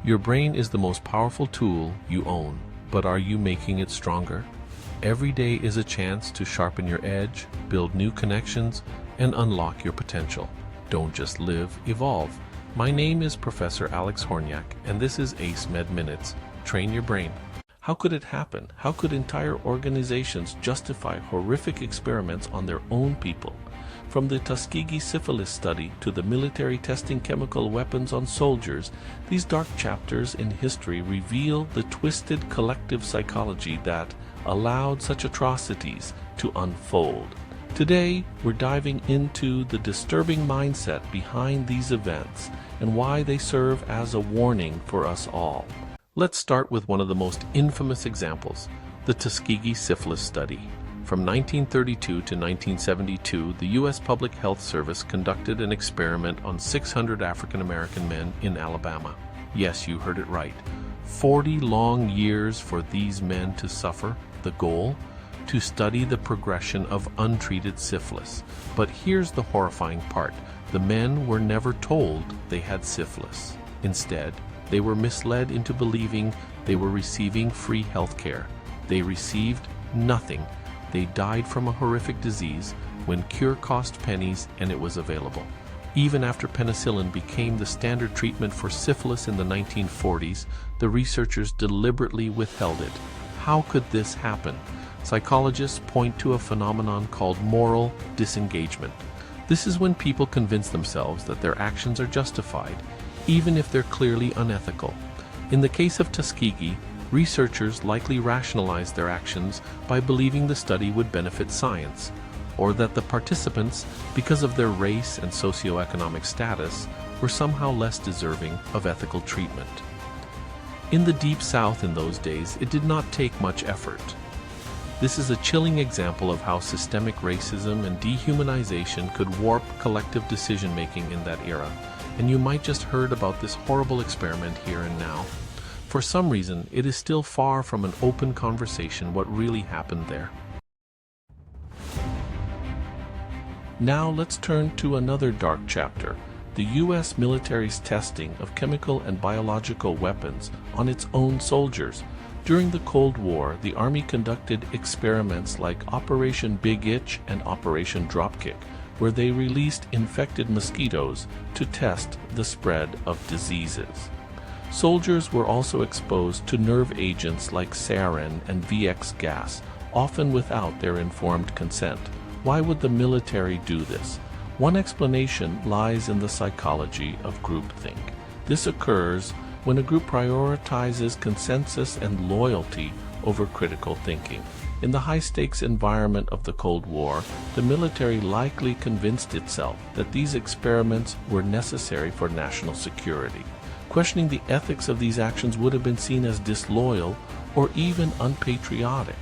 Your brain is the most powerful tool you own, but are you making it stronger? Every day is a chance to sharpen your edge, build new connections, and unlock your potential. Don't just live, evolve. My name is Professor Alex Horniak, and this is ACEMED Minutes. Train your brain. How could it happen? How could entire organizations justify horrific experiments on their own people? From the Tuskegee Syphilis Study to the military testing chemical weapons on soldiers, these dark chapters in history reveal the twisted collective psychology that allowed such atrocities to unfold. Today, we're diving into the disturbing mindset behind these events and why they serve as a warning for us all. Let's start with one of the most infamous examples, the Tuskegee Syphilis Study. From 1932 to 1972, the U.S. Public Health Service conducted an experiment on 600 African American men in Alabama. Yes, you heard it right. 40 long years for these men to suffer. The goal? To study the progression of untreated syphilis. But here's the horrifying part. The men were never told they had syphilis. Instead, they were misled into believing they were receiving free health care. They received nothing. They died from a horrific disease when cure cost pennies and it was available. Even after penicillin became the standard treatment for syphilis in the 1940s, the researchers deliberately withheld it. How could this happen? Psychologists point to a phenomenon called moral disengagement. This is when people convince themselves that their actions are justified, even if they're clearly unethical. In the case of Tuskegee, researchers likely rationalized their actions by believing the study would benefit science, or that the participants, because of their race and socioeconomic status, were somehow less deserving of ethical treatment. In the Deep South in those days, it did not take much effort. This is a chilling example of how systemic racism and dehumanization could warp collective decision-making in that era, and you might just heard about this horrible experiment here and now. For some reason, it is still far from an open conversation what really happened there. Now let's turn to another dark chapter, the U.S. military's testing of chemical and biological weapons on its own soldiers. During the Cold War, the Army conducted experiments like Operation Big Itch and Operation Dropkick, where they released infected mosquitoes to test the spread of diseases. Soldiers were also exposed to nerve agents like sarin and VX gas, often without their informed consent. Why would the military do this? One explanation lies in the psychology of groupthink. This occurs when a group prioritizes consensus and loyalty over critical thinking. In the high-stakes environment of the Cold War, the military likely convinced itself that these experiments were necessary for national security. Questioning the ethics of these actions would have been seen as disloyal or even unpatriotic.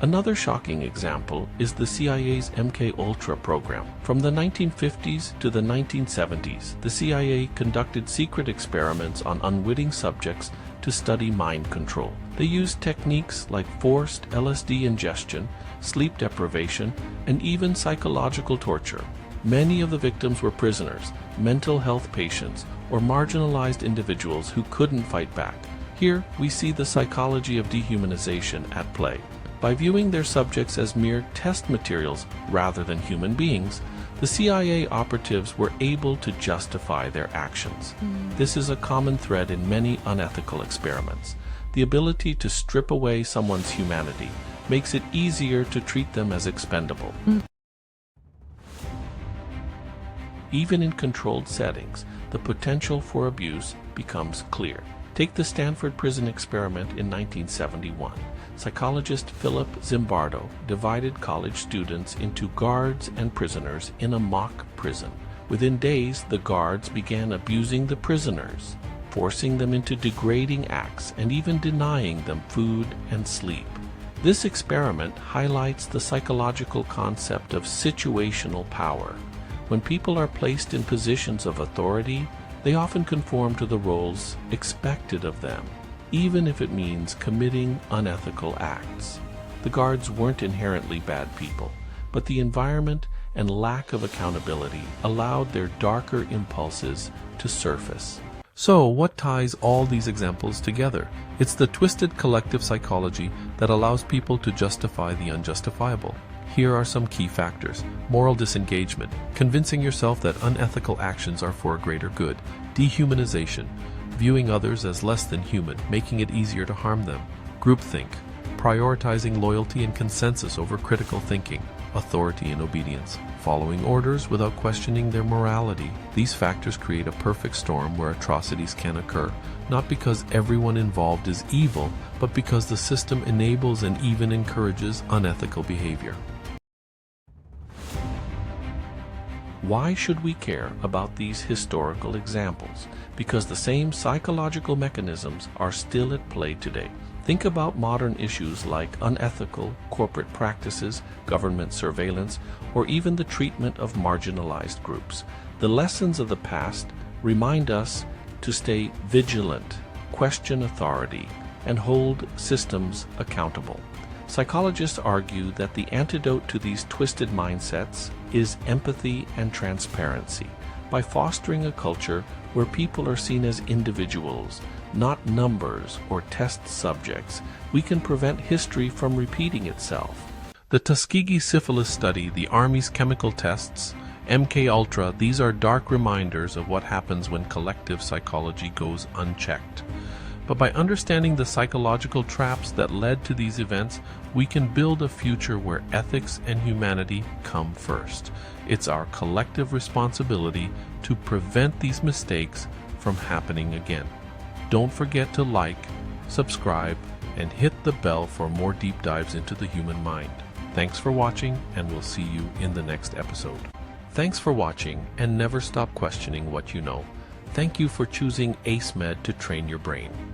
Another shocking example is the CIA's MK-Ultra program. From the 1950s to the 1970s, the CIA conducted secret experiments on unwitting subjects to study mind control. They used techniques like forced LSD ingestion, sleep deprivation, and even psychological torture. Many of the victims were prisoners, mental health patients, or marginalized individuals who couldn't fight back. Here, we see the psychology of dehumanization at play. By viewing their subjects as mere test materials rather than human beings, the CIA operatives were able to justify their actions. This is a common thread in many unethical experiments. The ability to strip away someone's humanity makes it easier to treat them as expendable. Even in controlled settings, the potential for abuse becomes clear. Take the Stanford prison experiment in 1971. Psychologist Philip Zimbardo divided college students into guards and prisoners in a mock prison. Within days, the guards began abusing the prisoners, forcing them into degrading acts and even denying them food and sleep. This experiment highlights the psychological concept of situational power. When people are placed in positions of authority, they often conform to the roles expected of them, even if it means committing unethical acts. The guards weren't inherently bad people, but the environment and lack of accountability allowed their darker impulses to surface. So, what ties all these examples together? It's the twisted collective psychology that allows people to justify the unjustifiable. Here are some key factors: moral disengagement, convincing yourself that unethical actions are for a greater good; dehumanization, viewing others as less than human, making it easier to harm them; groupthink, prioritizing loyalty and consensus over critical thinking; authority and obedience, following orders without questioning their morality. These factors create a perfect storm where atrocities can occur, not because everyone involved is evil, but because the system enables and even encourages unethical behavior. Why should we care about these historical examples? Because the same psychological mechanisms are still at play today. Think about modern issues like unethical corporate practices, government surveillance, or even the treatment of marginalized groups. The lessons of the past remind us to stay vigilant, question authority, and hold systems accountable. Psychologists argue that the antidote to these twisted mindsets is empathy and transparency. By fostering a culture where people are seen as individuals, not numbers or test subjects, we can prevent history from repeating itself. The Tuskegee Syphilis Study, the Army's chemical tests, MK-Ultra, these are dark reminders of what happens when collective psychology goes unchecked. But by understanding the psychological traps that led to these events, we can build a future where ethics and humanity come first. It's our collective responsibility to prevent these mistakes from happening again. Don't forget to like, subscribe, and hit the bell for more deep dives into the human mind. Thanks for watching, and we'll see you in the next episode. Thanks for watching, and never stop questioning what you know. Thank you for choosing ACEMED to train your brain.